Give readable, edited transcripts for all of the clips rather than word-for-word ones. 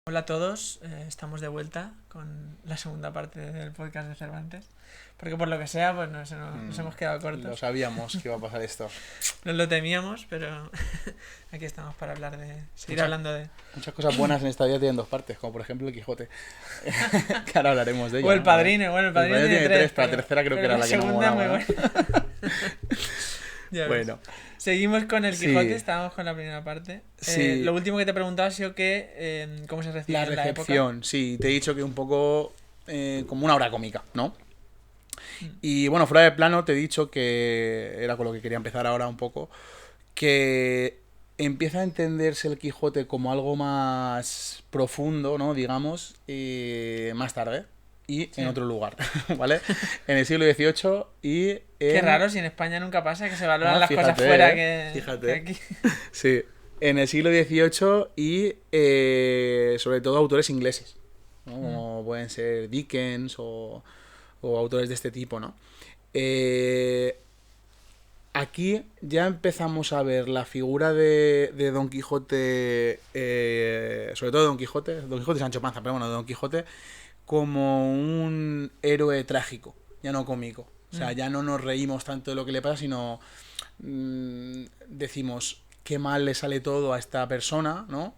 Hola a todos, estamos de vuelta con la segunda parte del podcast de Cervantes, porque por lo que sea, pues nos hemos quedado Lo cortos. sabíamos que iba a pasar esto. Nos lo temíamos, pero aquí estamos para seguir Muchas, hablando de... muchas cosas buenas en esta vida tienen dos partes, como por ejemplo el Quijote. Que ahora hablaremos de O ella, el ¿no? A ver. Padrino, bueno, el El Padrino Padrino tiene tiene tres, tres, pero la tercera creo que pero era la la que no segunda es muy molaba, ¿no? buena. Ya ves. Bueno, Seguimos con el Quijote, sí, estábamos con la primera parte. Lo sí. último que te he preguntado ha sido cómo se La recibía en la época. recepción, sí. Te he dicho que un poco como una obra cómica, ¿no? Mm, Y bueno, fuera de plano te he dicho que era con lo que quería empezar ahora un poco, que empieza a entenderse el Quijote como algo más profundo, ¿no? Digamos, más tarde y sí. en otro lugar, ¿vale? En el siglo XVIII y Qué en... raro, si en España nunca pasa que se valoran Ah, las cosas fíjate, fuera ¿eh? que Fíjate. aquí. Sí, en el siglo XVIII y sobre todo autores ingleses, ¿no? Mm, Como pueden ser Dickens o autores de este tipo, ¿no? Eh, Aquí ya empezamos a ver la figura de Don Quijote, sobre todo de Don Quijote y Sancho Panza, pero bueno, de Don Quijote, como un héroe trágico, ya no cómico. O sea, mm, ya no nos reímos tanto de lo que le pasa, sino decimos qué mal le sale todo a esta persona, ¿no?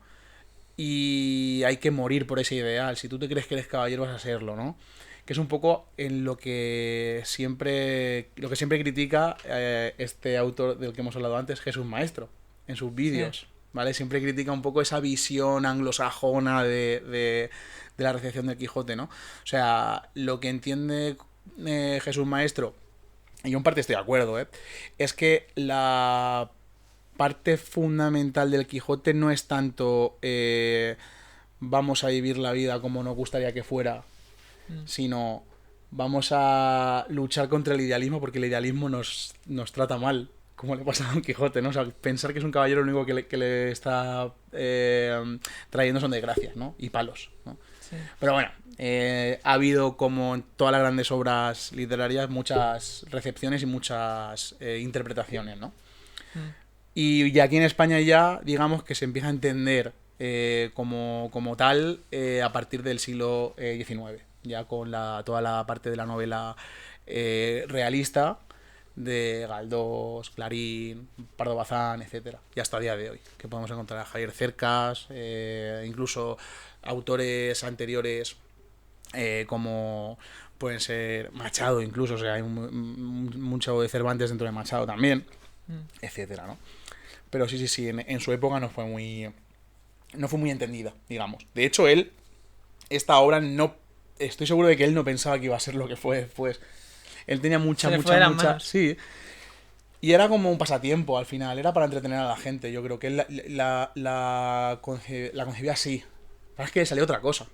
Y hay que morir por ese ideal. Si tú te crees que eres caballero, vas a serlo, ¿no? Que es un poco en lo que siempre critica este autor del que hemos hablado antes, Jesús Maestro, en sus sí. vídeos, ¿vale? Siempre critica un poco esa visión anglosajona de la recepción del Quijote, ¿no? O sea, lo que entiende Jesús Maestro, y yo en parte estoy de acuerdo, es que la parte fundamental del Quijote no es tanto vamos a vivir la vida como nos gustaría que fuera, Mm. sino vamos a luchar contra el idealismo porque el idealismo nos trata mal, como le pasa a Don Quijote, ¿no? O sea, pensar que es un caballero lo único que le está trayendo son desgracias, ¿no? Y palos, ¿no? Sí. Pero bueno, ha habido, como en todas las grandes obras literarias, muchas recepciones y muchas interpretaciones, ¿no? Mm, Y ya aquí en España ya, digamos que se empieza a entender como tal a partir del siglo XIX, ya con toda la parte de la novela realista de Galdós, Clarín, Pardo Bazán, etcétera, y hasta el día de hoy, que podemos encontrar a Javier Cercas, incluso autores anteriores como pueden ser Machado incluso, o sea, hay mucho de Cervantes dentro de Machado también, mm. etcétera, ¿no? Pero sí, sí, sí, en su época no fue muy entendida, digamos. De hecho, esta obra no, estoy seguro de que él no pensaba que iba a ser lo que fue después. Él tenía Se le fue de las manos. sí. Y era como un pasatiempo al final, era para entretener a la gente. Yo creo que él la concebía así. Pero es que le salió otra cosa.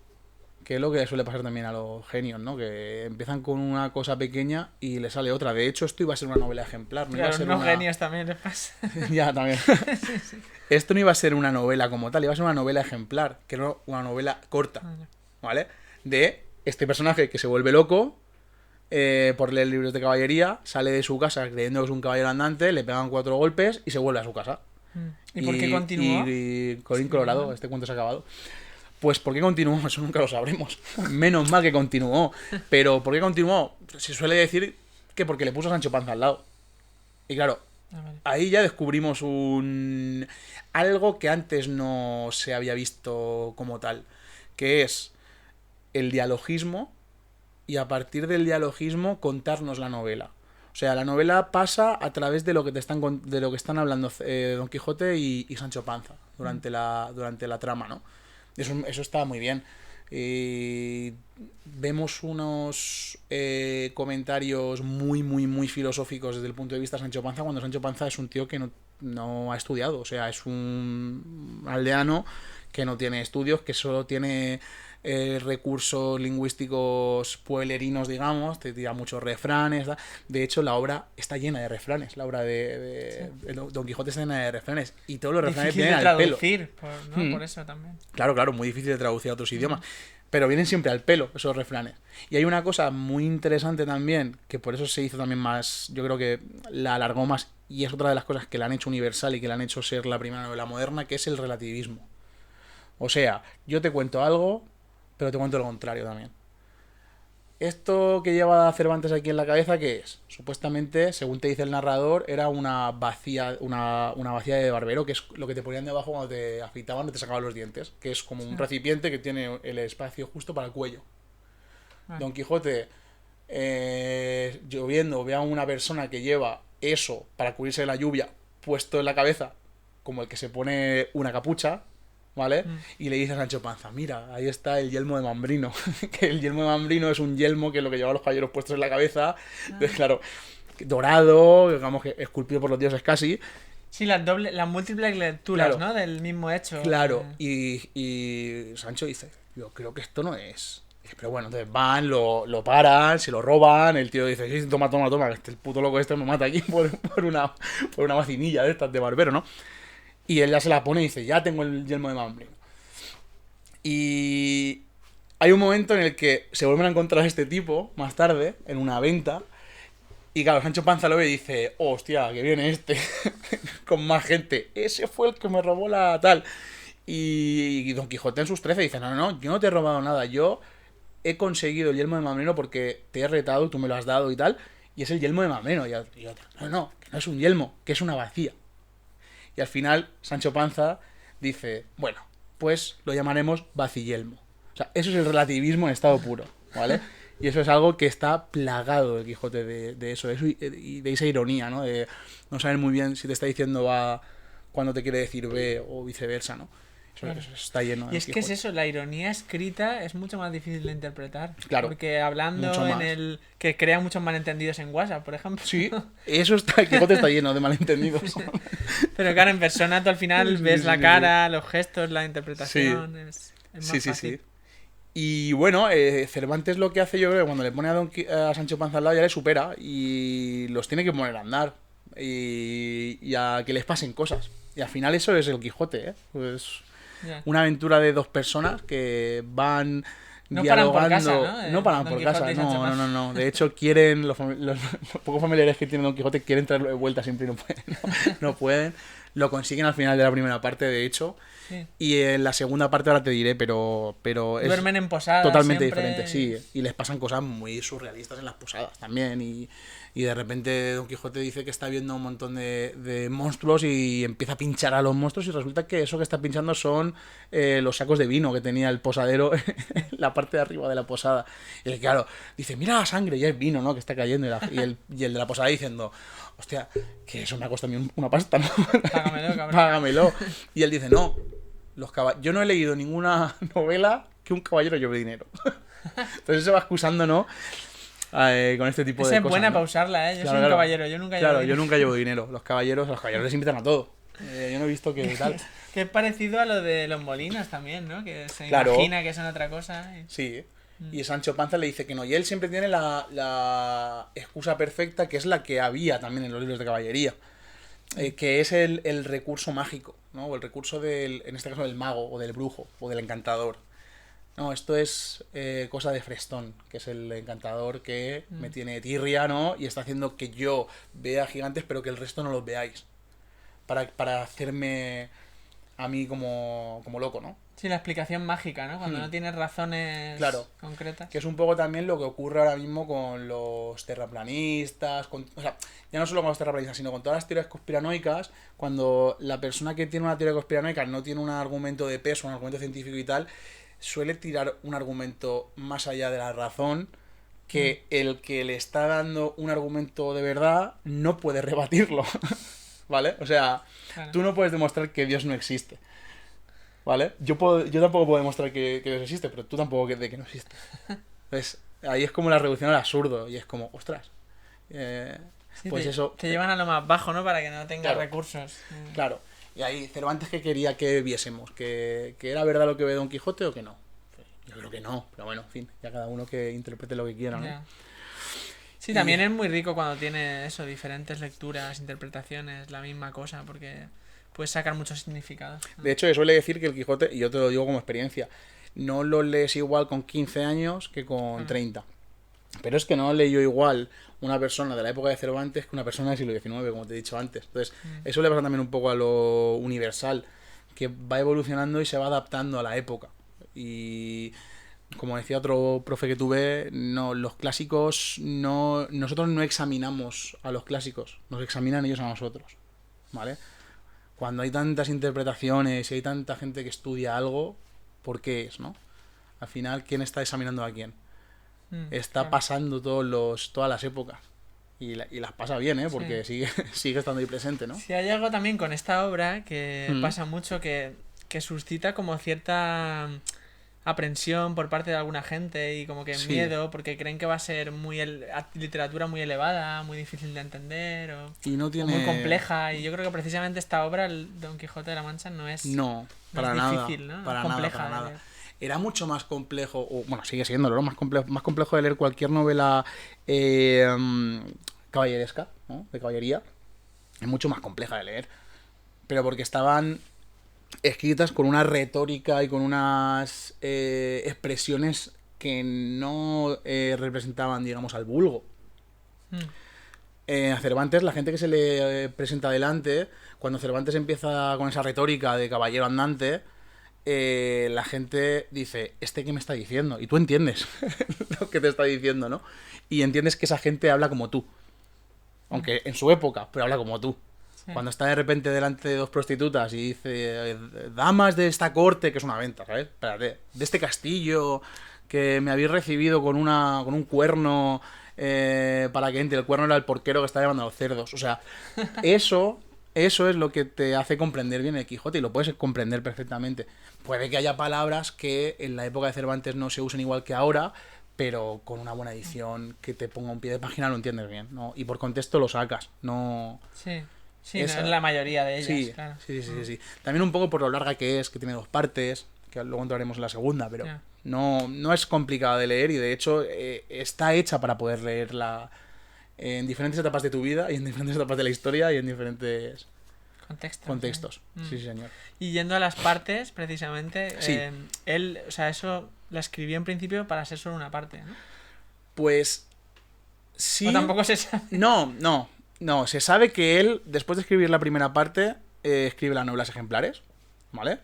Que es lo que suele pasar también a los genios, ¿no? Que empiezan con una cosa pequeña y le sale otra. De hecho, esto iba a ser una novela ejemplar, no iba a Claro, ser unos una... genios también les pasa. Ya, también. Esto no iba a ser una novela como tal, iba a ser una novela ejemplar, que era una novela corta, Vale. ¿vale? De este personaje que se vuelve loco por leer libros de caballería, sale de su casa creyendo que es un caballero andante, le pegan 4 golpes y se vuelve a su casa. Mm. ¿Y por qué continuó? Y Corín Sí, Colorado, este cuento se ha acabado. Pues ¿por qué continuó? Eso nunca lo sabremos. Menos mal que continuó. Pero ¿por qué continuó? Se suele decir que porque le puso a Sancho Panza al lado. Y claro, ah, vale. ahí ya descubrimos un algo que antes no se había visto como tal, que es el dialogismo y a partir del dialogismo contarnos la novela. O sea, la novela pasa a través de lo que de lo que están hablando Don Quijote y Sancho Panza Mm. durante la trama, ¿no? Eso está muy bien. Vemos unos comentarios muy, muy, muy filosóficos desde el punto de vista de Sancho Panza, cuando Sancho Panza es un tío que no ha estudiado, o sea, es un aldeano que no tiene estudios, que solo tiene recursos lingüísticos pueblerinos, digamos, te tira muchos refranes. De hecho, la obra está llena de refranes, la obra Sí. de Don Quijote está llena de refranes, y todos los refranes Difícil vienen de al pelo. traducir, ¿no? Hmm. Por eso también. Claro, claro, muy difícil de traducir a otros Mm. idiomas. Pero vienen siempre al pelo esos refranes. Y hay una cosa muy interesante también, que por eso se hizo también más, yo creo que la alargó más, y es otra de las cosas que la han hecho universal y que la han hecho ser la primera novela moderna, que es el relativismo. O O sea, yo te cuento algo, pero te cuento lo contrario también. Esto que lleva Cervantes aquí en la cabeza, ¿qué es? Supuestamente, según te dice el narrador, era una vacía, una vacía de barbero, que es lo que te ponían debajo cuando te afeitaban o te sacaban los dientes, que es como un recipiente que tiene el espacio justo para el cuello. Don Quijote, lloviendo, ve a una persona que lleva eso para cubrirse de la lluvia puesto en la cabeza, como el que se pone una capucha, ¿vale? Y le dice a Sancho Panza, mira, ahí está el yelmo de Mambrino. Que el yelmo de Mambrino es un yelmo que es lo que llevan los caballeros puestos en la cabeza. Entonces, claro, dorado, digamos que esculpido por los dioses casi. Sí, las múltiples lecturas, Claro. ¿no? Del mismo hecho. Claro, y Sancho dice, yo creo que esto no es. Pero bueno, entonces van, lo paran, se lo roban, el tío dice, sí, toma, que el puto loco este me mata aquí por una vacinilla de estas de barbero, ¿no? Y él ya se la pone y dice, ya tengo el yelmo de Mambrino. Y hay un momento en el que se vuelven a encontrar a este tipo, más tarde, en una venta. Y claro, Sancho Panza lo ve y dice, hostia, que viene este, con más gente. Ese fue el que me robó la tal. Y Don Quijote en sus 13 dice, no, yo no te he robado nada, yo he conseguido el yelmo de Mambrino porque te he retado, tú me lo has dado y tal. Y es el yelmo de Mambrino. Y otro, no, que no es un yelmo, que es una vacía. Y al final, Sancho Panza dice, bueno, pues lo llamaremos vaciyelmo. O sea, eso es el relativismo en estado puro, ¿vale? Y eso es algo que está plagado el Quijote de eso y de esa ironía, ¿no? De no saber muy bien si te está diciendo A cuando te quiere decir B o viceversa, ¿no? Eso está lleno de Y es que es eso, la ironía escrita es mucho más difícil de interpretar. Claro, porque hablando mucho en más. el... que crea muchos malentendidos en WhatsApp, por ejemplo. Sí, eso está, el Quijote está lleno de malentendidos. Sí. Pero claro, en persona tú al final Sí, ves sí, la sí, cara, los gestos, la interpretación, es más Sí. fácil. Y bueno, Cervantes lo que hace, yo creo que cuando le pone a Sancho Panza al lado ya le supera y los tiene que poner a andar y a que les pasen cosas. Y al final eso es el Quijote, ¿eh? Pues Ya. una aventura de dos personas que van No paran por dialogando. casa, ¿no? No paran Don por Quijote casa, y Sancho Panza. no. De hecho, quieren, los pocos familiares que tiene Don Quijote quieren traerlo de vuelta siempre y no pueden. No pueden. Lo consiguen al final de la primera parte, de hecho. Sí. Y en la segunda parte ahora te diré, pero es Duermen en posadas totalmente siempre. diferente, sí. Y les pasan cosas muy surrealistas en las posadas también. Y de repente Don Quijote dice que está viendo un montón de monstruos y empieza a pinchar a los monstruos y resulta que eso que está pinchando son los sacos de vino que tenía el posadero en la parte de arriba de la posada. Y él, claro, dice, mira la sangre, y es vino, ¿no? Que está cayendo. Y el de la posada diciendo, hostia, que eso me ha costado a mí una pasta, ¿no? Págamelo, cabrón. Págamelo. Y él dice, no, yo no he leído ninguna novela que un caballero lleve dinero. Entonces se va excusando, ¿no? Con este tipo Esa de es cosas, buena ¿no? para usarla, ¿eh? Yo Claro, soy un caballero, yo nunca llevo Claro, yo dinero. nunca llevo dinero. Los caballeros les invitan a todo. Yo no he visto que tal. Que es parecido a lo de los molinos también, ¿no? Que se Claro. imagina que son otra cosa. Sí. Y Sancho Panza le dice que no. Y él siempre tiene la excusa perfecta, que es la que había también en los libros de caballería. Que es el recurso mágico, ¿no? O el recurso en este caso, del mago, o del brujo, o del encantador. No, esto es cosa de Frestón, que es el encantador que me tiene tirria, ¿no? Y está haciendo que yo vea gigantes, pero que el resto no los veáis. Para hacerme a mí como loco, ¿no? Sí, la explicación mágica, ¿no? Cuando no tienes razones Claro. concretas. Que es un poco también lo que ocurre ahora mismo con los terraplanistas, o sea, ya no solo con los terraplanistas, sino con todas las teorías conspiranoicas, cuando la persona que tiene una teoría conspiranoica no tiene un argumento de peso, un argumento científico y tal, suele tirar un argumento más allá de la razón, que el que le está dando un argumento de verdad no puede rebatirlo, ¿vale? O sea, Claro. tú no puedes demostrar que Dios no existe, ¿vale? Yo tampoco puedo demostrar que Dios existe, pero tú tampoco de que no existe. Entonces, ahí es como la reducción al absurdo, y es como, ostras, Sí, pues eso... te llevan a lo más bajo, ¿no? Para que no tengas Claro. recursos. Claro, y ahí Cervantes que quería que viésemos, que era verdad lo que ve Don Quijote o que no. Yo creo que no, pero bueno, en fin, ya cada uno que interprete lo que quiera, ¿no? Ya. Sí, también es muy rico cuando tiene eso, diferentes lecturas, interpretaciones, la misma cosa, porque puedes sacar muchos significados. De hecho, suele decir que el Quijote, y yo te lo digo como experiencia, no lo lees igual con 15 años que con 30. Pero es que no leyó igual una persona de la época de Cervantes que una persona del siglo XIX, como te he dicho antes. Entonces, eso le pasa también un poco a lo universal, que va evolucionando y se va adaptando a la época. Y como decía otro profe que tuve, no, los clásicos no, nosotros no examinamos a los clásicos, nos examinan ellos a nosotros, ¿vale? Cuando hay tantas interpretaciones y hay tanta gente que estudia algo, ¿por qué es, no? Al final, ¿quién está examinando a quién? Está claro. pasando todas las épocas. Y las pasa bien, ¿eh? Porque Sí. sigue estando ahí presente, ¿no? Sí, hay algo también con esta obra que Mm. pasa mucho que suscita como cierta aprensión por parte de alguna gente y como que Sí. miedo porque creen que va a ser literatura muy elevada, muy difícil de entender Y no o muy tiene... compleja. Y yo creo que precisamente esta obra, el Don Quijote de la Mancha, No, no es para nada. difícil, ¿no? Es Para nada, compleja para de nada. leer. Era mucho más complejo, o bueno, sigue siendo, ¿no? Más complejo de leer cualquier novela caballeresca, ¿no? De caballería. Es mucho más compleja de leer. Pero porque estaban escritas con una retórica y con unas expresiones que no representaban, digamos, al vulgo. Mm, A Cervantes, la gente que se le presenta delante, cuando Cervantes empieza con esa retórica de caballero andante, la gente dice, ¿este qué me está diciendo? Y tú entiendes lo que te está diciendo, ¿no? Y entiendes que esa gente habla como tú. mm, Aunque en su época, pero habla como tú. sí. Cuando está de repente delante de dos prostitutas y dice, damas de esta corte, que es una venta, ¿sabes? Espérate, de este castillo que me habéis recibido con un cuerno para que entre. El cuerno era el porquero que estaba llevando a los cerdos. O sea, eso, eso es lo que te hace comprender bien el Quijote y lo puedes comprender perfectamente. Puede que haya palabras que en la época de Cervantes no se usen igual que ahora, pero con una buena edición que te ponga un pie de página lo entiendes bien, ¿no? Y por contexto lo sacas, no... Sí, sí, no Esa... es la mayoría de ellas, Sí, claro. sí, sí, sí, sí. También un poco por lo larga que es, que tiene dos partes, que luego entraremos en la segunda, pero Ya. no es complicada de leer y de hecho está hecha para poder leerla en diferentes etapas de tu vida y en diferentes etapas de la historia y en diferentes Contexto, sí. contextos. Sí, sí, señor. Y yendo a las partes, precisamente, Sí, él, o sea, eso la escribió en principio para ser solo una parte, ¿no? pues O sí. tampoco se sabe. No. Se sabe que él, después de escribir la primera parte, escribe las novelas ejemplares, ¿vale?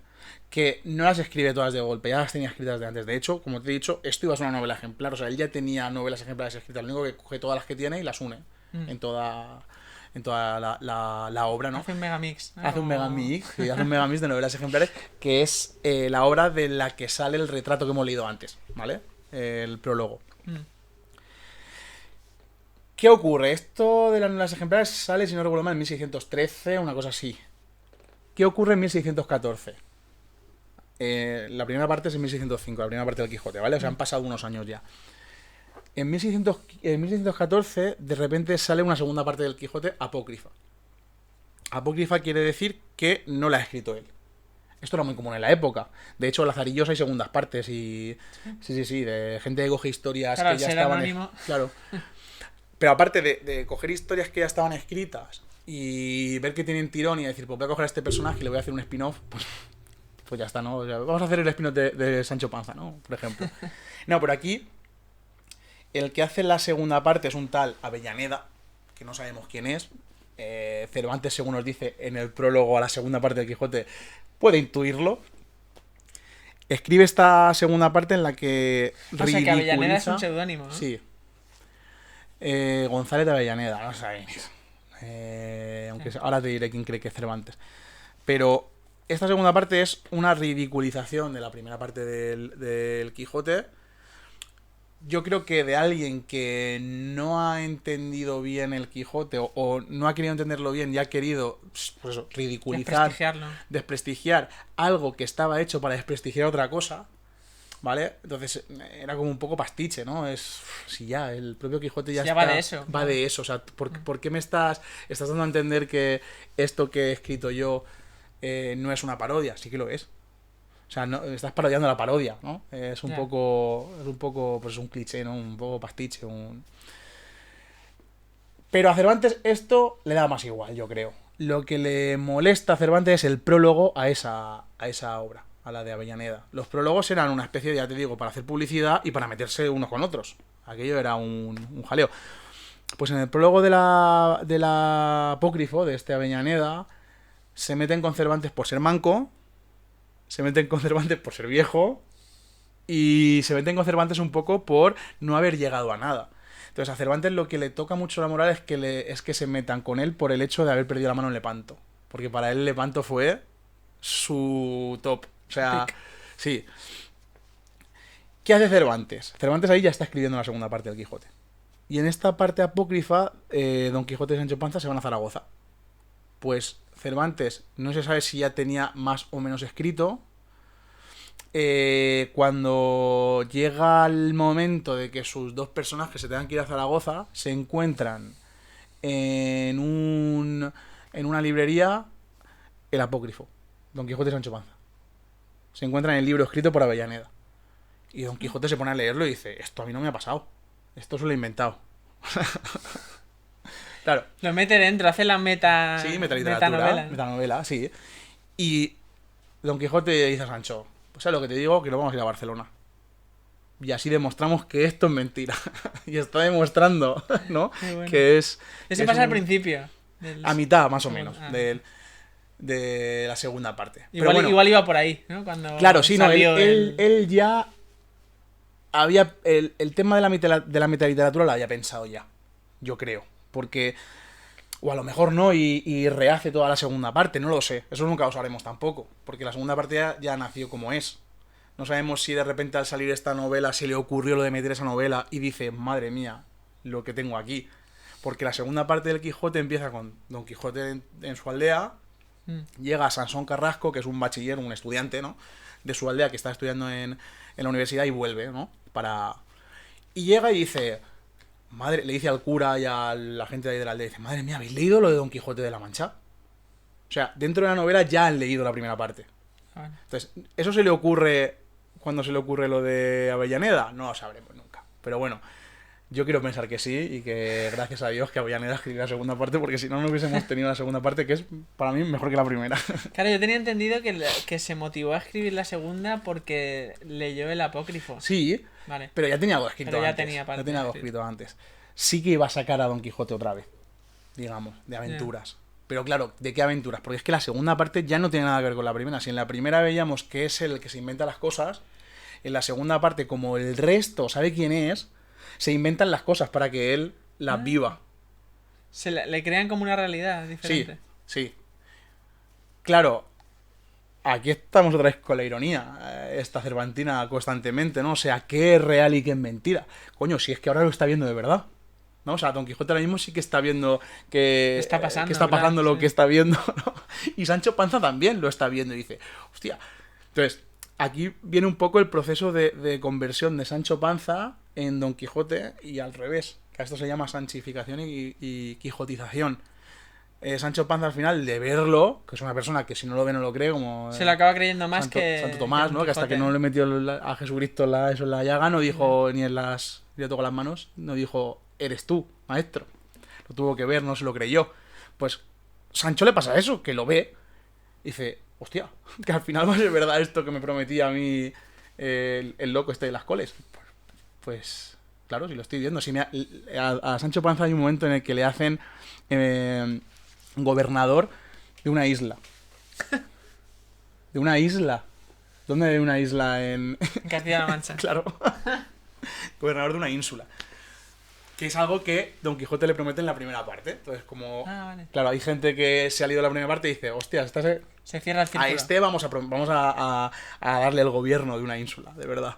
Que no las escribe todas de golpe, ya las tenía escritas de antes. De hecho, como te he dicho, esto iba a ser una novela ejemplar. O sea, él ya tenía novelas ejemplares escritas. Lo único que coge todas las que tiene y las une Mm. en toda la obra, ¿no? Hace un megamix, ¿no? Hace un Como... megamix, sí, hace un megamix de novelas ejemplares, que es la obra de la que sale el retrato que hemos leído antes, ¿vale? El prólogo. Mm. ¿Qué ocurre? Esto de las novelas ejemplares sale, si no recuerdo mal, en 1613, una cosa así. ¿Qué ocurre en 1614? La primera parte es en 1605, la primera parte del Quijote, ¿vale? O sea, han pasado unos años ya. En 1614, de repente sale una segunda parte del Quijote apócrifa. Apócrifa quiere decir que no la ha escrito él. Esto era muy común en la época. De hecho, en Lazarillos hay segundas partes y... Sí, de gente que coge historias Claro, que al ya ser estaban... anónimo. Claro. Pero aparte de coger historias que ya estaban escritas y ver que tienen tirón y decir, pues voy a coger a este personaje y le voy a hacer un spin-off, pues ya está, ¿no? O sea, vamos a hacer el spin-off de Sancho Panza, ¿no? Por ejemplo. No, pero aquí el que hace la segunda parte es un tal Avellaneda, que no sabemos quién es. Cervantes, según nos dice en el prólogo a la segunda parte del Quijote, puede intuirlo. Escribe esta segunda parte en la que O sea, que Avellaneda es un ridiculiza... seudónimo, ¿no? Sí. González de Avellaneda, no sabéis. Aunque Sí. ahora te diré quién cree que es Cervantes. Pero esta segunda parte es una ridiculización de la primera parte del Quijote. Yo creo que de alguien que no ha entendido bien el Quijote o no ha querido entenderlo bien y ha querido, pues eso, ridiculizar, Desprestigiarlo. desprestigiar algo que estaba hecho para desprestigiar otra cosa, ¿vale? Entonces era como un poco pastiche, ¿no? Si ya, el propio Quijote ya Sí, ya está... va de eso. Va Claro. de eso, o sea, ¿por qué me estás dando a entender que esto que he escrito yo no es una parodia? Sí que lo es. O sea, no, estás parodiando la parodia, ¿no? Es un Ya. poco, pues un cliché, ¿no? Un poco pastiche, Pero a Cervantes esto le da más igual, yo creo. Lo que le molesta a Cervantes es el prólogo a esa obra, a la de Avellaneda. Los prólogos eran una especie de, ya te digo, para hacer publicidad y para meterse unos con otros. Aquello era un jaleo. Pues en el prólogo de la apócrifo, de este Avellaneda, se meten con Cervantes por ser manco se meten con Cervantes por ser viejo y se meten con Cervantes un poco por no haber llegado a nada. Entonces a Cervantes lo que le toca mucho la moral es que se metan con él por el hecho de haber perdido la mano en Lepanto. Porque para él Lepanto fue su top. O sea, sí. ¿Qué hace Cervantes? Cervantes ahí ya está escribiendo la segunda parte del Quijote. Y en esta parte apócrifa, Don Quijote y Sancho Panza se van a Zaragoza. Pues Cervantes no se sabe si ya tenía más o menos escrito. Cuando llega el momento de que sus dos personajes se tengan que ir a Zaragoza, se encuentran en una librería el apócrifo, Don Quijote y Sancho Panza. Se encuentran en el libro escrito por Avellaneda. Y Don Quijote se pone a leerlo y dice, esto a mí no me ha pasado. Esto se lo he inventado. Claro. Lo mete dentro, hace la Sí, metanovela, sí. Y Don Quijote dice a Sancho, pues es lo que te digo, que nos vamos a ir a Barcelona. Y así demostramos que esto es mentira. Y está demostrando, ¿no? Bueno. Que es... Eso pasa al principio. A mitad, más o menos, de la segunda parte. Igual, Pero bueno, igual iba por ahí, ¿no? Cuando claro, sí, no, salió él ya había... El tema de la metaliteratura lo había pensado ya, yo creo. Porque... O a lo mejor no, y rehace toda la segunda parte, no lo sé. Eso nunca lo sabremos tampoco. Porque la segunda parte ya nació como es. No sabemos si de repente al salir esta novela se le ocurrió lo de meter esa novela y dice, madre mía, lo que tengo aquí. Porque la segunda parte del Quijote empieza con Don Quijote en su aldea. Llega a Sansón Carrasco, que es un bachiller, un estudiante, ¿no? De su aldea que está estudiando en la universidad y vuelve, ¿no? Y llega y dice... le dice al cura y a la gente de ahí de la aldea, dice, madre mía, ¿habéis leído lo de Don Quijote de la Mancha? O sea, dentro de la novela ya han leído la primera parte. Entonces, ¿eso se le ocurre cuando se le ocurre lo de Avellaneda? No lo sabremos nunca. Pero bueno, yo quiero pensar que sí y que gracias a Dios que Avellaneda escribió la segunda parte, porque si no, no hubiésemos tenido la segunda parte, que es para mí mejor que la primera. Claro, yo tenía entendido que se motivó a escribir la segunda porque leyó el apócrifo. Sí, vale. Pero ya tenía algo escrito Pero ya antes. tenía Ya tenía algo escrito antes. Sí que iba a sacar a Don Quijote otra vez, digamos, de aventuras. Yeah. Pero claro, ¿de qué aventuras? Porque es que la segunda parte ya no tiene nada que ver con la primera. Si en la primera veíamos que es el que se inventa las cosas, en la segunda parte, como el resto sabe quién es, se inventan las cosas para que él las viva. Le crean como una realidad diferente. Sí. Claro, aquí estamos otra vez con la ironía, esta cervantina constantemente, ¿no? O sea, ¿qué es real y qué es mentira? Coño, si es que ahora lo está viendo de verdad. ¿No? O sea, Don Quijote ahora mismo sí que está viendo que está pasando lo que está viendo, ¿no? Y Sancho Panza también lo está viendo y dice, hostia. Entonces, aquí viene un poco el proceso de conversión de Sancho Panza en Don Quijote y al revés, que a esto se llama sanchificación y quijotización. Sancho Panza al final, de verlo, que es una persona que si no lo ve no lo cree, como... Se lo acaba creyendo más Santo Tomás, ¿no? Que hasta que no le metió a Jesucristo eso en la llaga, no dijo ni le tocó las manos, no dijo, eres tú, maestro. Lo tuvo que ver, no se lo creyó. Pues Sancho le pasa eso, que lo ve, y dice, hostia, que al final va a ser verdad esto que me prometía a mí el loco este de las coles. Pues claro, si lo estoy viendo. Si a Sancho Panza hay un momento en el que le hacen... gobernador de una isla. ¿De una isla? ¿Dónde hay una isla en Castilla-La Mancha? Claro. Gobernador de una ínsula. Que es algo que Don Quijote le promete en la primera parte. Entonces, como... vale. Claro, hay gente que se ha leído la primera parte y dice, hostia, se cierra el círculo. A este vamos a darle el gobierno de una ínsula, de verdad.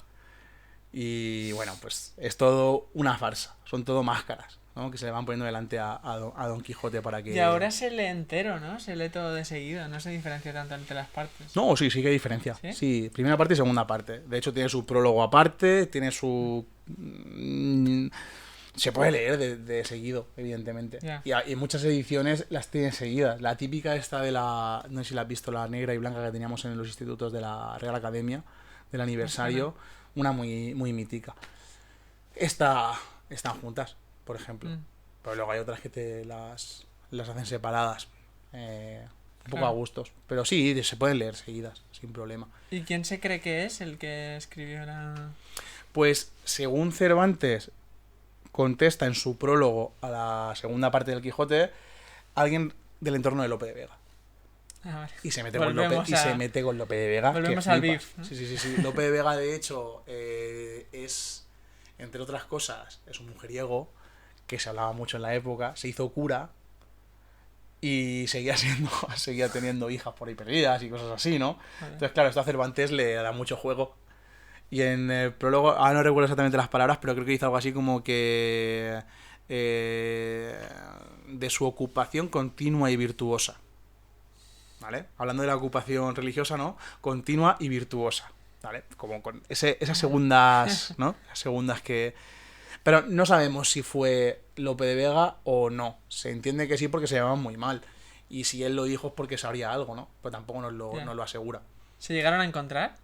Y bueno, pues es todo una farsa. Son todo máscaras, ¿no? Que se le van poniendo delante a Don Quijote para que... Y ahora se lee entero, ¿no? Se lee todo de seguido, no se diferencia tanto entre las partes. No, sí que hay diferencia. Sí, primera parte y segunda parte. De hecho, tiene su prólogo aparte, tiene su... Se puede leer de seguido, evidentemente. Yeah. Y muchas ediciones las tiene seguidas. La típica esta de la... No sé si la has visto, la negra y blanca que teníamos en los institutos de la Real Academia, del aniversario. Una muy, muy mítica. Están juntas, por ejemplo. Pero luego hay otras que las hacen separadas. Un poco a gustos. Pero sí, se pueden leer seguidas, sin problema. ¿Y quién se cree que es el que escribió la...? Pues, según Cervantes contesta en su prólogo a la segunda parte del Quijote, alguien del entorno de Lope de Vega. Ah, vale. Y se mete Volvemos con Lope de Vega. Volvemos que al flipa. beef, ¿no? Sí, sí, sí, sí. Lope de Vega, de hecho, es, entre otras cosas, es un mujeriego que se hablaba mucho en la época, se hizo cura y seguía teniendo hijas por ahí perdidas y cosas así, ¿no? Vale. Entonces, claro, esto a Cervantes le da mucho juego. Y en el prólogo, ahora no recuerdo exactamente las palabras, pero creo que dice algo así como que de su ocupación continua y virtuosa. ¿Vale? Hablando de la ocupación religiosa, ¿no? Continua y virtuosa. ¿Vale? Como con esas segundas, ¿no? Esas segundas que... Pero no sabemos si fue Lope de Vega o no. Se entiende que sí porque se llamaban muy mal. Y si él lo dijo es porque sabría algo, ¿no? Pero tampoco nos lo asegura. ¿Se llegaron a encontrar?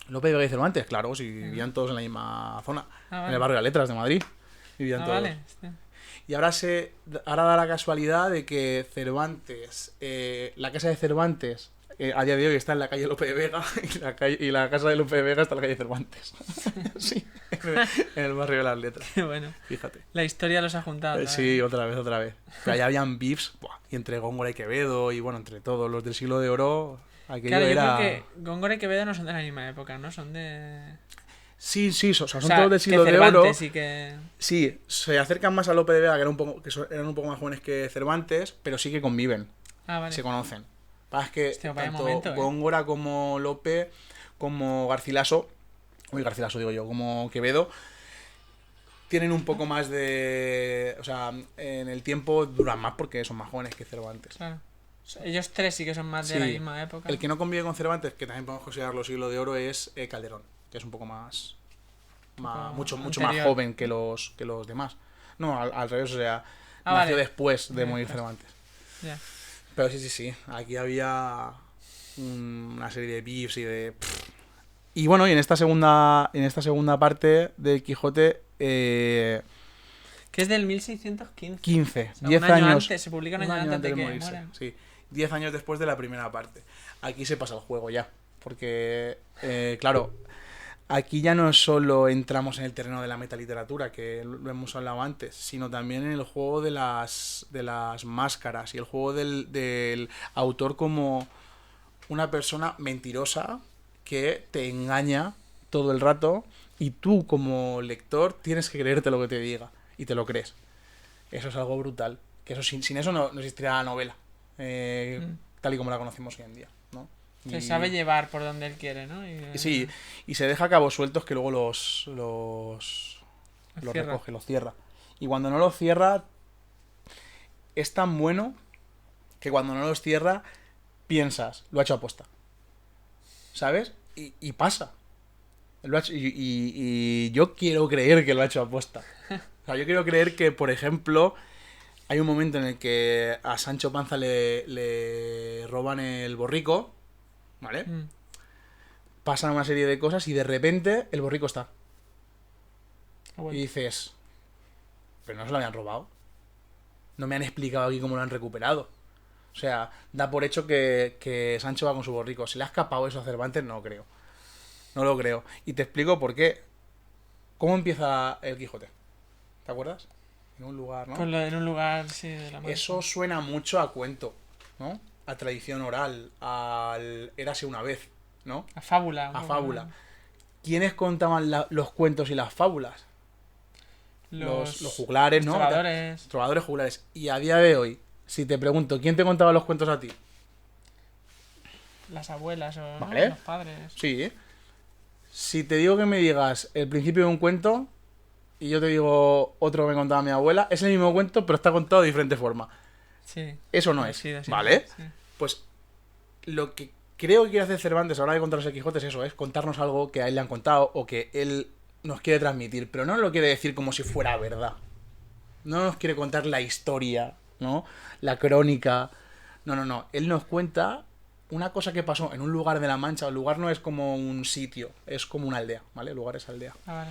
Lope de Vega y Cervantes, claro, si vivían todos en la misma zona. Ah, vale. En el barrio de Letras de Madrid. Vivían todos. Vale. Y ahora da la casualidad de que Cervantes, la casa de Cervantes, a día de hoy está en la calle Lope de Vega y la casa de Lope de Vega está en la calle Cervantes. Sí, en el barrio de las Letras. Qué bueno. Fíjate. La historia los ha juntado. Sí, otra vez. Pero allá habían beefs, y entre Góngora y Quevedo, y bueno, entre todos los del siglo de oro, aquello Claro, yo era... creo que Góngora y Quevedo no son de la misma época, ¿no? Son de... Sí, o sea, son O sea, todos del siglo que de oro. Cervantes y que... Sí, se acercan más a Lope de Vega, que eran un poco más jóvenes que Cervantes, pero sí que conviven, Ah, vale. se conocen. Pasa que Hostia, vaya tanto momento, Góngora como Lope, como Garcilaso, digo yo, como Quevedo, tienen un poco más de... O sea, en el tiempo duran más porque son más jóvenes que Cervantes. Claro. Ellos tres sí que son más de la misma época. El que no convive con Cervantes, que también podemos considerarlo siglo de oro, es Calderón, que es un poco mucho más anterior. joven que los demás. No, al revés, o sea, nació vale. después de morir Cervantes. Ya. Pero sí, aquí había una serie de beefs y de... Y bueno, y en esta segunda parte del Quijote, Que es del 1615. 15, O sea, 10 un año años... antes, se publica un año antes de que mueran. Sí, 10 años después de la primera parte. Aquí se pasa el juego ya. Porque, claro, aquí ya no solo entramos en el terreno de la metaliteratura, que lo hemos hablado antes, sino también en el juego de las máscaras y el juego del autor como una persona mentirosa que te engaña todo el rato y tú como lector tienes que creerte lo que te diga y te lo crees. Eso es algo brutal. Que eso sin eso no existiría la novela tal y como la conocemos hoy en día, ¿no? Se sabe llevar por donde él quiere, ¿no? Sí, y se deja cabos sueltos que luego los cierra. recoge, los cierra. Y cuando no los cierra, es tan bueno que cuando no los cierra, piensas, lo ha hecho aposta. ¿Sabes? Y pasa. Y yo quiero creer que lo ha hecho aposta. O sea, yo quiero creer que, por ejemplo, hay un momento en el que a Sancho Panza le roban el borrico, ¿vale? Pasan una serie de cosas y de repente el borrico está. Bueno. Y dices, pero no se lo habían robado. No me han explicado aquí cómo lo han recuperado. O sea, da por hecho que Sancho va con su borrico. ¿Se le ha escapado eso a Cervantes? No creo. No lo creo. Y te explico por qué. ¿Cómo empieza el Quijote? ¿Te acuerdas? En un lugar, ¿no? Pues en un lugar, sí, de la mar. Eso suena mucho a cuento, ¿no? A tradición oral, al érase una vez, ¿no? A fábula. A fábula. ¿Quiénes contaban los cuentos y las fábulas? Los juglares, ¿no? Trovadores. Trovadores juglares. Y a día de hoy, si te pregunto, ¿quién te contaba los cuentos a ti? Las abuelas o ¿Vale? los padres. Sí. Si te digo que me digas el principio de un cuento y yo te digo otro que me contaba mi abuela, es el mismo cuento, pero está contado de diferente forma. Sí. Eso no es, ¿vale? Sí. Pues lo que creo que quiere hacer Cervantes a la hora de contarnos el Quijote es eso, es contarnos algo que a él le han contado o que él nos quiere transmitir, pero no lo quiere decir como si fuera verdad. No nos quiere contar la historia, ¿no? La crónica. No. Él nos cuenta una cosa que pasó en un lugar de la Mancha. El lugar no es como un sitio, es como una aldea, ¿vale? El lugar es aldea. Ah, vale.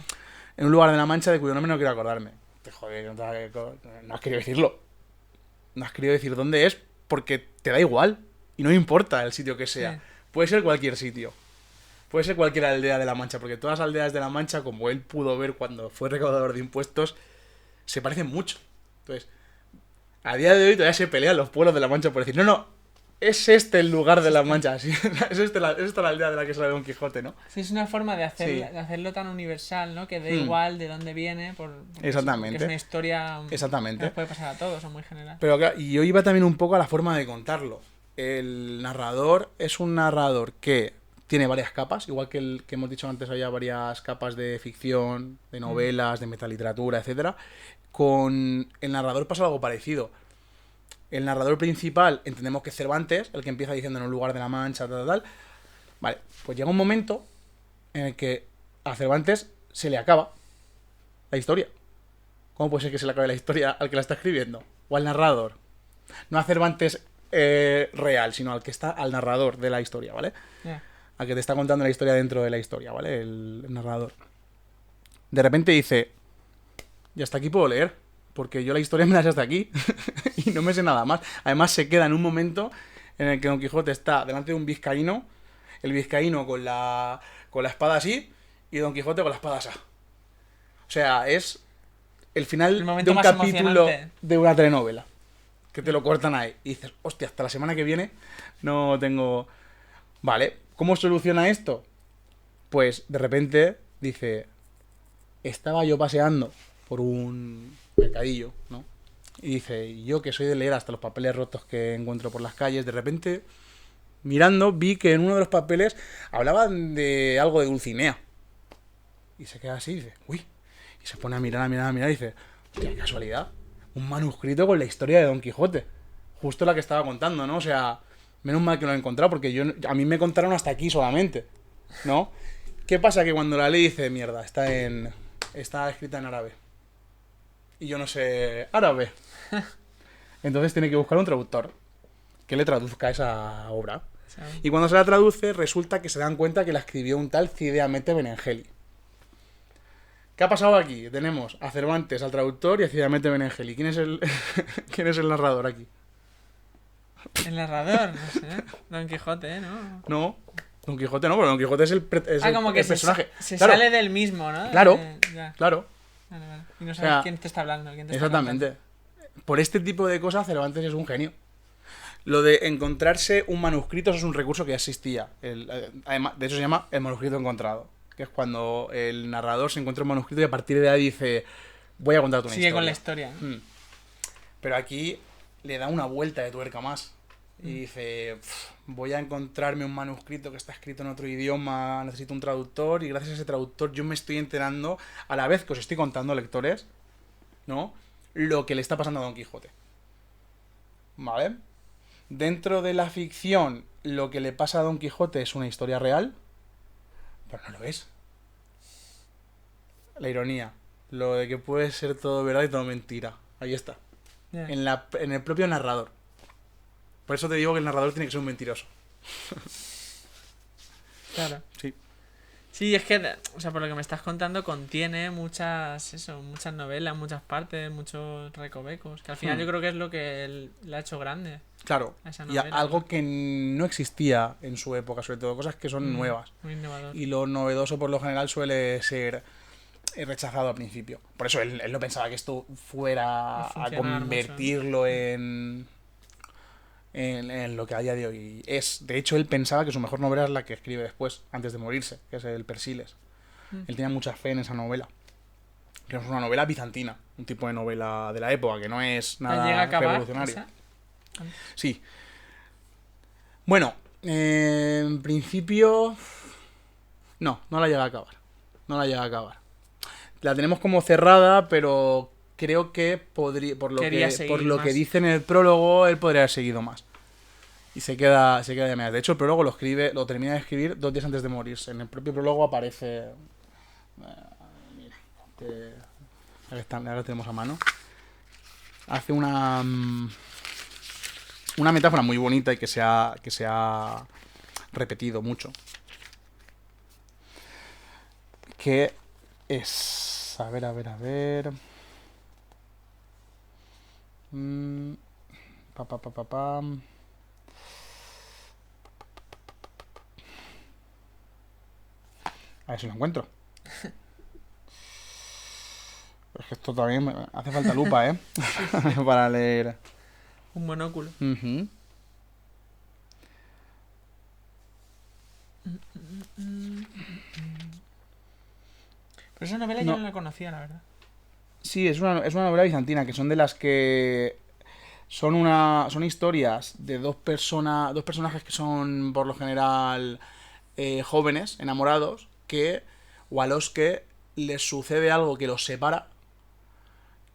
En un lugar de la Mancha de cuyo nombre no quiero acordarme. Joder, no has querido decirlo. No has querido decir dónde es porque te da igual. Y no importa el sitio que sea. Sí. Puede ser cualquier sitio. Puede ser cualquier aldea de la Mancha. Porque todas las aldeas de la Mancha, como él pudo ver cuando fue recaudador de impuestos, se parecen mucho. Entonces, a día de hoy todavía se pelean los pueblos de la Mancha por decir, no, es este el lugar de las manchas. Sí, es esta la aldea de la que sale Don Quijote, ¿no? Sí, es una forma de, Sí. de hacerlo tan universal, ¿no? Que da igual de dónde viene, porque Exactamente. es una historia que Exactamente. nos puede pasar a todos, o muy general. Pero claro, y yo iba también un poco a la forma de contarlo. El narrador es un narrador que tiene varias capas, igual que el que hemos dicho antes, había varias capas de ficción, de novelas, de metaliteratura, etcétera. Con el narrador pasa algo parecido. El narrador principal, entendemos que es Cervantes, el que empieza diciendo en un lugar de la Mancha, tal. Vale, pues llega un momento en el que a Cervantes se le acaba la historia. ¿Cómo puede ser que se le acabe la historia al que la está escribiendo? O al narrador. No a Cervantes real, sino al narrador de la historia, ¿vale? Yeah. Al que te está contando la historia dentro de la historia, ¿vale? El narrador. De repente dice, ya hasta aquí puedo leer, porque yo la historia me la sé hasta aquí y no me sé nada más. Además se queda en un momento en el que Don Quijote está delante de un vizcaíno, el vizcaíno con la espada así y Don Quijote con la espada así. O sea, es el final de un capítulo de una telenovela. Que te lo cortan ahí. Y dices, hostia, hasta la semana que viene no tengo... Vale, ¿cómo soluciona esto? Pues de repente dice, estaba yo paseando por un mercadillo, ¿no? Y dice, yo que soy de leer hasta los papeles rotos que encuentro por las calles, de repente, mirando, vi que en uno de los papeles hablaban de algo de Dulcinea. Y se queda así y dice, uy. Y se pone a mirar, y dice, hostia, qué casualidad. Un manuscrito con la historia de Don Quijote. Justo la que estaba contando, ¿no? O sea, menos mal que lo he encontrado, porque a mí me contaron hasta aquí solamente, ¿no? ¿Qué pasa? Que cuando la leí dice, mierda, está escrita en árabe. Y yo no sé árabe. Entonces tiene que buscar un traductor que le traduzca esa obra. Y cuando se la traduce, resulta que se dan cuenta que la escribió un tal Cide Hamete Benengeli. ¿Qué ha pasado aquí? Tenemos a Cervantes, al traductor, y a Cide Hamete Benengeli. ¿Quién es el narrador aquí? El narrador, no sé. Don Quijote, ¿no? No, Don Quijote no, pero Don Quijote es el como que el personaje. Se claro. sale del mismo, ¿no? Claro, claro. Vale. Y no sabes quién te está hablando. Quién te exactamente. Está por este tipo de cosas, Cervantes es un genio. Lo de encontrarse un manuscrito eso es un recurso que ya existía. Además, de hecho, se llama el manuscrito encontrado. Que es cuando el narrador se encuentra un manuscrito y a partir de ahí dice, voy a contarte una Sigue historia. con la historia. Pero aquí le da una vuelta de tuerca más. Y dice, voy a encontrarme un manuscrito que está escrito en otro idioma, necesito un traductor, y gracias a ese traductor yo me estoy enterando, a la vez que os estoy contando, lectores, ¿no? Lo que le está pasando a Don Quijote. ¿Vale? Dentro de la ficción, lo que le pasa a Don Quijote es una historia real, pero no lo es. La ironía. Lo de que puede ser todo verdad y todo mentira. Ahí está. Yeah. En el propio narrador. Por eso te digo que el narrador tiene que ser un mentiroso. Claro. Sí. Sí, es que, o sea, por lo que me estás contando, contiene muchas novelas, muchas partes, muchos recovecos. Que al final yo creo que es lo que le ha hecho grande. Claro. Y algo que no existía en su época, sobre todo cosas que son nuevas. Muy innovador. Y lo novedoso por lo general suele ser rechazado al principio. Por eso él no pensaba que esto fuera a convertirlo mucho, en lo que a día de hoy es. De hecho, él pensaba que su mejor novela es la que escribe después, antes de morirse, que es el Persiles. Él tenía mucha fe en esa novela. Que es una novela bizantina, un tipo de novela de la época, que no es nada revolucionario. Sí. Bueno, en principio... No la llega a acabar. No la llega a acabar. La tenemos como cerrada, pero... Creo que podría, por lo que dice en el prólogo, él podría haber seguido más. Y se queda de medias. De hecho, el prólogo lo termina de escribir 2 días antes de morirse. En el propio prólogo aparece... mira, ahora lo tenemos a mano. Hace una metáfora muy bonita y que se ha repetido mucho. Que es... A ver... A ver si lo encuentro. Es que esto también hace falta lupa, ¿eh? Para leer. Un monóculo. Pero esa novela yo no la conocía, la verdad. Sí, es una novela bizantina, que son de las que son historias de dos personajes que son por lo general jóvenes, enamorados, o a los que les sucede algo que los separa,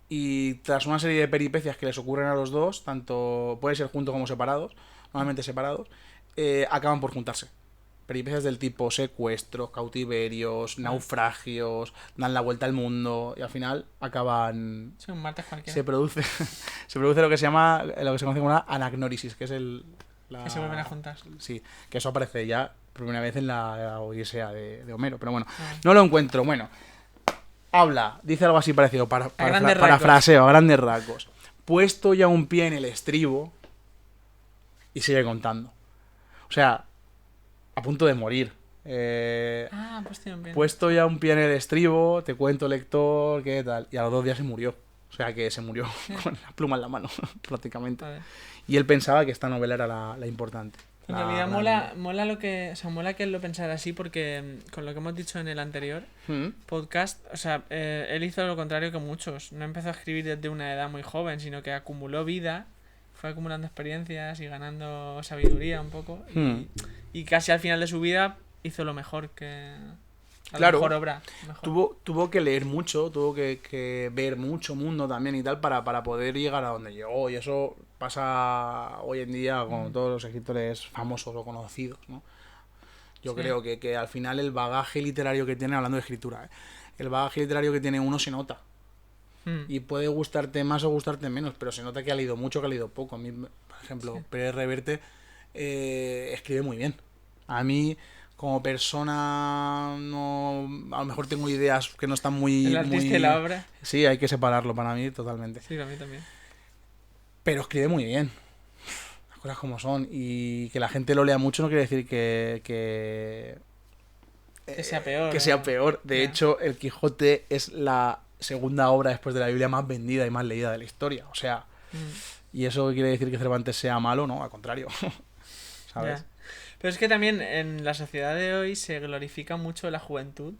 y tras una serie de peripecias que les ocurren a los dos, tanto puede ser juntos como separados, normalmente separados, acaban por juntarse. Peripecias del tipo secuestros, cautiverios, naufragios, dan la vuelta al mundo y al final acaban... Sí, un martes cualquiera. Se produce lo que se conoce como una anagnórisis, que es que se vuelven a juntar. Sí, que eso aparece ya por primera vez en la Odisea de Homero, pero bueno, no lo encuentro. Bueno, dice algo así parecido, parafraseo, a grandes rasgos. Puesto ya un pie en el estribo y sigue contando. O sea, a punto de morir. Puesto ya un pie en el estribo, te cuento, lector, qué tal. Y a los 2 días se murió. O sea, que se murió con la pluma en la mano, prácticamente. Vale. Y él pensaba que esta novela era la importante. En realidad mola lo que... O sea, mola que él lo pensara así porque con lo que hemos dicho en el anterior podcast, o sea, él hizo lo contrario que muchos. No empezó a escribir desde una edad muy joven, sino que acumuló vida, fue acumulando experiencias y ganando sabiduría un poco. Y casi al final de su vida hizo lo mejor que... La mejor obra. Mejor. Tuvo que leer mucho, tuvo que ver mucho mundo también y tal para poder llegar a donde llegó. Y eso pasa hoy en día con todos los escritores famosos o conocidos, ¿no? Yo creo que al final el bagaje literario que tiene, hablando de escritura, el bagaje literario que tiene uno se nota. Y puede gustarte más o gustarte menos, pero se nota que ha leído mucho, que ha leído poco. A mí, por ejemplo, Pérez Reverte escribe muy bien. A mí... Como persona, no, a lo mejor tengo ideas que no están muy... El artista y la obra. Sí, hay que separarlo para mí totalmente. Sí, a mí también. Pero escribe muy bien. Las cosas como son. Y que la gente lo lea mucho no quiere decir que sea peor. Que sea peor. De hecho, El Quijote es la segunda obra después de la Biblia más vendida y más leída de la historia. O sea, ¿y eso quiere decir que Cervantes sea malo? No, al contrario. ¿Sabes? Ya. Pero es que también en la sociedad de hoy se glorifica mucho la juventud.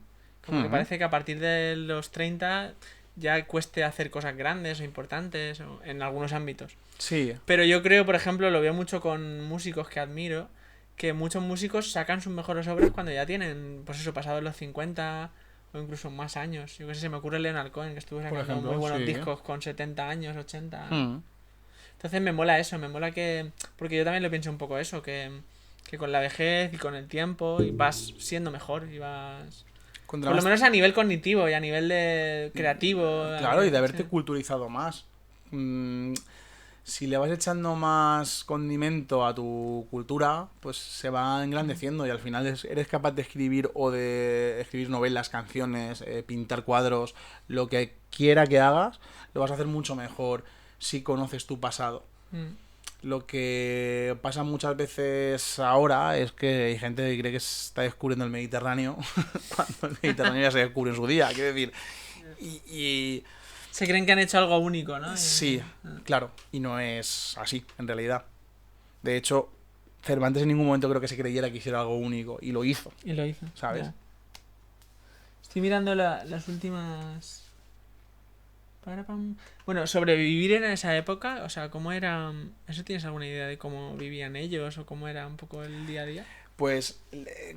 Como que parece que a partir de los 30 ya cueste hacer cosas grandes o importantes en algunos ámbitos. Sí. Pero yo creo, por ejemplo, lo veo mucho con músicos que admiro, que muchos músicos sacan sus mejores obras cuando ya tienen, pues eso, pasados los 50 o incluso más años. Yo que sé, se me ocurre Leonard Cohen, que estuvo sacando muy buenos discos con 70 años, 80. Entonces me mola eso, me mola que... Porque yo también lo pienso un poco eso, que con la vejez y con el tiempo y vas siendo mejor y vas... Por lo menos a nivel cognitivo y a nivel de creativo. Claro, y de haberte culturizado más. Si le vas echando más condimento a tu cultura, pues se va engrandeciendo y al final eres capaz de escribir o de escribir novelas, canciones, pintar cuadros, lo que quiera que hagas, lo vas a hacer mucho mejor si conoces tu pasado. Lo que pasa muchas veces ahora es que hay gente que cree que está descubriendo el Mediterráneo cuando el Mediterráneo ya se descubrió en su día, quiero decir. Y se creen que han hecho algo único, ¿no? Sí, claro, y no es así, en realidad. De hecho, Cervantes en ningún momento creo que se creyera que hiciera algo único, y lo hizo. Y lo hizo, ¿sabes? Ya. Estoy mirando las últimas... Bueno, sobrevivir en esa época, o sea, ¿cómo era? ¿Eso tienes alguna idea de cómo vivían ellos o cómo era un poco el día a día? Pues,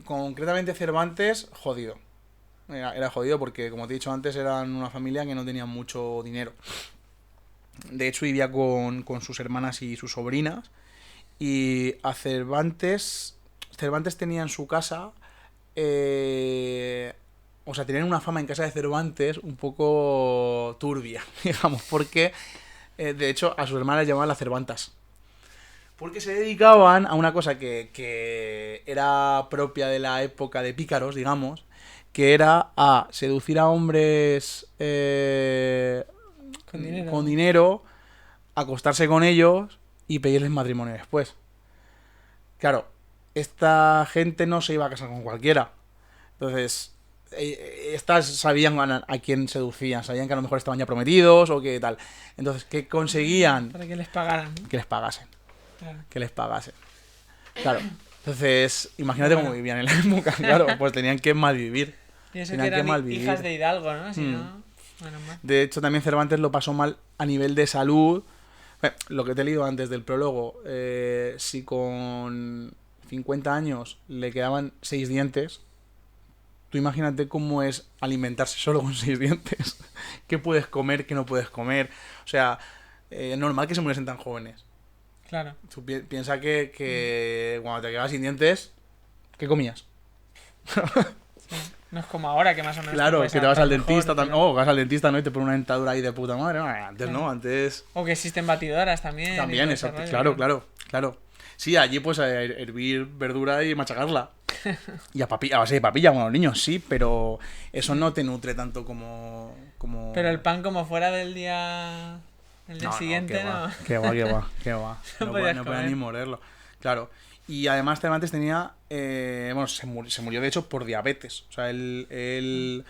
concretamente Cervantes, jodido. Era jodido porque, como te he dicho antes, eran una familia que no tenía mucho dinero. De hecho, vivía con sus hermanas y sus sobrinas. Y a Cervantes tenía en su casa... O sea, tenían una fama en casa de Cervantes un poco turbia, digamos, porque, de hecho, a sus hermanas llamaban las Cervantas. Porque se dedicaban a una cosa que era propia de la época de pícaros, digamos, que era a seducir a hombres con dinero, acostarse con ellos y pedirles matrimonio después. Claro, esta gente no se iba a casar con cualquiera. Entonces... estas sabían a quién seducían, sabían que a lo mejor estaban ya prometidos o que tal. Entonces, ¿qué conseguían? Para que les pagaran, ¿no? Que les pagasen. Claro. Que les pagasen. Claro. Entonces, imagínate cómo vivían en la época, claro, pues tenían que malvivir. Y eso que Tenían que eran malvivir. hijas de Hidalgo, ¿no? Si Mm. no, menos mal. De hecho, también Cervantes lo pasó mal a nivel de salud. Lo que te he leído antes del prólogo, si con 50 años le quedaban 6 dientes, tú imagínate cómo es alimentarse solo con 6 dientes. ¿Qué puedes comer, qué no puedes comer? O sea, es normal que se muriesen tan jóvenes. Claro. Tú piensa que cuando te quedabas sin dientes, ¿qué comías? Sí. No es como ahora que más o menos. Claro, puedes que te vas al adaptar mejor, dentista también. claro. Oh, vas al dentista, ¿no? Y te pone una dentadura ahí de puta madre. No, antes no, antes. O que existen batidoras también. y También, todo ese exacto. rollo, Claro. Sí, allí pues hervir verdura y machacarla. Y a base de papilla, bueno, los niños sí, pero eso no te nutre tanto como. Pero el pan como fuera del día. El día siguiente, qué no. va, qué va. No No podías podía comer. ni morderlo. Claro. Y además Cervantes tenía. Bueno, se murió de hecho por diabetes. O sea, él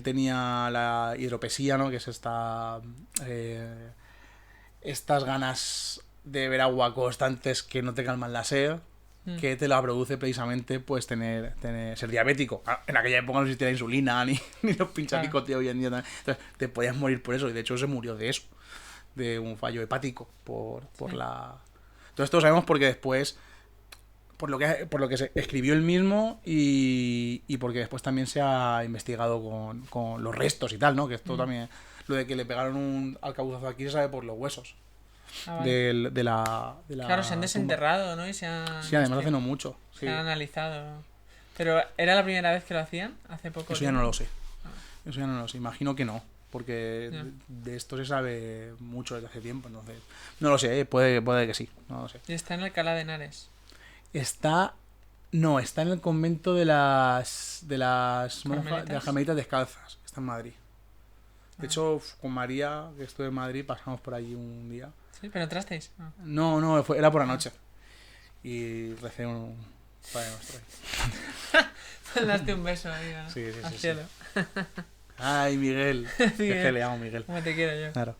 tenía la hidropesía, ¿no? Que es estas ganas de beber agua constantes que no te calman la sed, que te la produce precisamente pues ser diabético. En aquella época no existía la insulina ni los pinchacicos de hoy en día. Entonces te podías morir por eso, y de hecho se murió de eso, de un fallo hepático por la... Todo esto lo sabemos porque después, por lo que se escribió él mismo y porque después también se ha investigado con los restos y tal, ¿no? Que esto también, lo de que le pegaron un arcabuzazo aquí se sabe por los huesos. Ah, vale. de la Claro, se han tumba. desenterrado, ¿no? Y se han. Sí, además hace no mucho. Sí. Se han analizado. Pero, ¿era la primera vez que lo hacían? Hace poco. Eso ya no lo sé. Eso ya no lo sé. Imagino que no. Porque Ya. de esto se sabe mucho desde hace tiempo. Entonces, no lo sé, puede que sí. No lo sé. Y está en Alcalá de Henares. No, está en el convento de las ¿Carmelitas? de las Carmelitas Descalzas. Está en Madrid. De Ah. hecho, con María, que estuve en Madrid, pasamos por allí un día. ¿Sí? ¿Pero entrasteis? Ah. No, era por la noche. Y recé un Padre Nuestro. Mandaste un beso ahí Sí, al sí. cielo. Ay, Miguel. Es que le amo, Miguel. Como te quiero yo. Claro.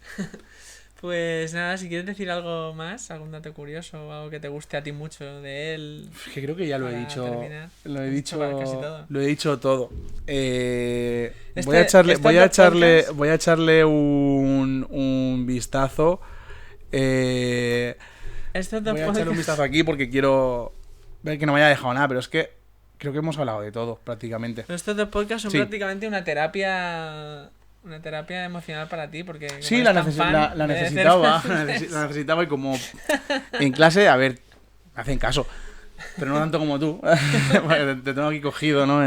Pues nada, si quieres decir algo más, algún dato curioso o algo que te guste a ti mucho de él. Es que creo que ya lo he Para dicho. terminar. Lo he Has dicho. dicho casi todo. Lo he dicho todo. Este- Voy a echarle, estos dos podcasts- voy a echarle un vistazo. Estos dos Voy a echarle un podcasts. vistazo aquí porque quiero ver que no me haya dejado nada, pero es que creo que hemos hablado de todo prácticamente. Estos dos podcasts son Sí. prácticamente una terapia. Una terapia emocional para ti, porque. como Sí, eres la, tan necesi- fan la de necesitaba. Cervantes. La necesitaba y como en clase, a ver, me hacen caso. Pero no tanto como tú. Porque te tengo aquí cogido, ¿no?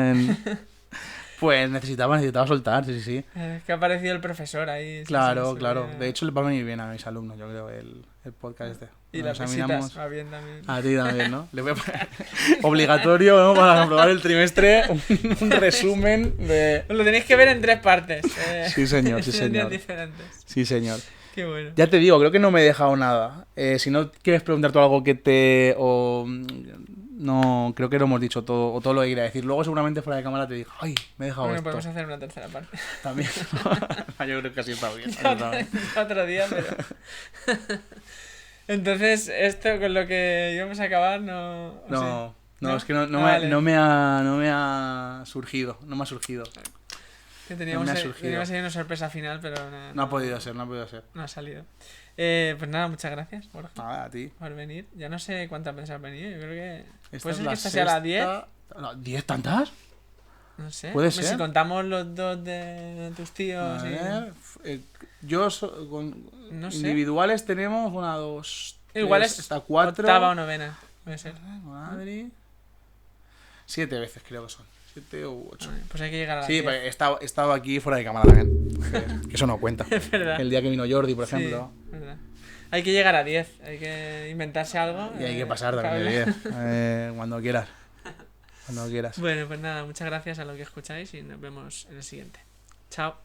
Pues necesitaba soltar, sí. Es que ha aparecido el profesor ahí. sí, Claro, sí, claro. sí. De hecho, le va a venir bien a mis alumnos, yo creo, el podcast este. Y Nos las examinamos- visitas va bien también. A ti también, ¿no? Le voy a poner obligatorio, ¿no? Para aprobar el trimestre, un resumen de... Lo tenéis que ver en 3 partes. Sí, señor, sí, en días señor. diferentes. Sí, señor. Qué bueno. Ya te digo, creo que no me he dejado nada. Si no quieres preguntar tú algo que te... No, creo que lo hemos dicho todo, o todo lo que quería decir. Luego seguramente fuera de cámara te digo, ay, me he dejado Bueno, esto. podemos hacer una tercera parte. También. Yo creo que así está bien. así está bien. Otro día, pero. Entonces, esto con lo que íbamos a acabar no. ¿o No, sí? no, es que no, Ah, vale. no me ha surgido. No me ha surgido. Que teníamos, no me ha surgido. teníamos ahí una sorpresa final, pero No ha podido ser, no ha podido ser. No ha salido. Pues nada, muchas gracias, Borja, Nada, a ti. por venir. Ya no sé cuántas veces has venido, yo creo que. Esta ¿Puede es ser la que esta sea la 10? sexta- ¿10 tantas? No sé. ¿Puede Hombre, ser? Si contamos los dos de tus tíos. A y- ver, con No sé. individuales tenemos 1, 2, Igual 3, es hasta 4. octava o novena. Puede ser. Madre. 7 veces creo que son. 7 u 8. Vale, pues hay que llegar a la Sí, 10. pues he estado aquí fuera de cámara también. Que eso no cuenta. Es verdad. El día que vino Jordi, por Sí, ejemplo. verdad. Hay que llegar a 10. Hay que inventarse algo. Y hay que pasar para también de hablar. 10. Cuando quieras. Cuando quieras. Bueno, pues nada, muchas gracias a los que escucháis y nos vemos en el siguiente. Chao.